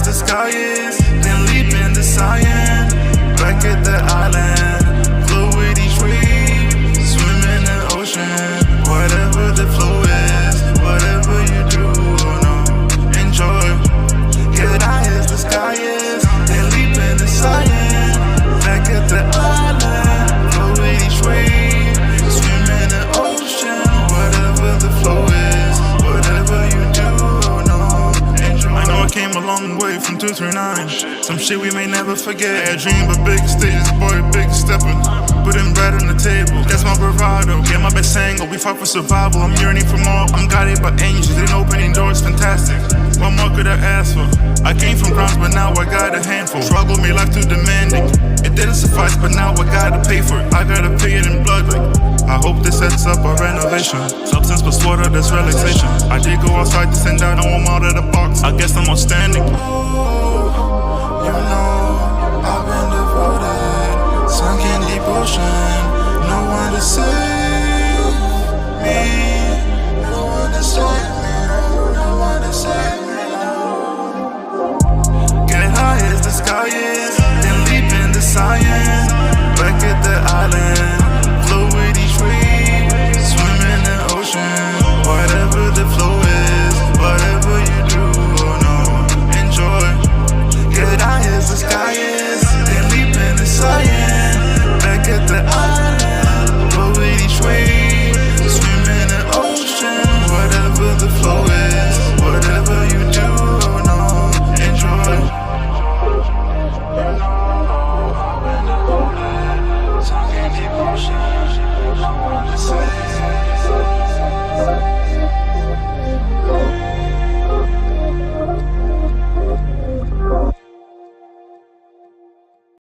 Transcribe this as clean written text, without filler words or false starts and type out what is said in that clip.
the sky is, then leap into cyan. Back at the island, flow with each wave, swim in the ocean. Whatever the flow is, whatever you do, no, enjoy. Get high as the sky is, then leap into cyan. Back at the island, flow with each wave, swim in the ocean. Whatever the flow is, whatever you do, no, enjoy. I know I came a long way from 239. Some shit we may never forget. I dream of big stages, boy, big steppin'. Putting bread on the table, that's my bravado. Get my best angle, we fight for survival. I'm yearning for more, I'm guided by angels. They opening doors, fantastic. What more could I ask for? I came from grounds, but now I got a handful. Struggle made life too demanding. It didn't suffice, but now I gotta pay for it. I gotta pay it in blood. I hope this sets up a renovation. Substance plus water, that's relaxation. I did go outside to send out, now I'm out of the box. I guess I'm outstanding. You know, I've been devoted, sunk in deep ocean. No one to save me, no one to save me.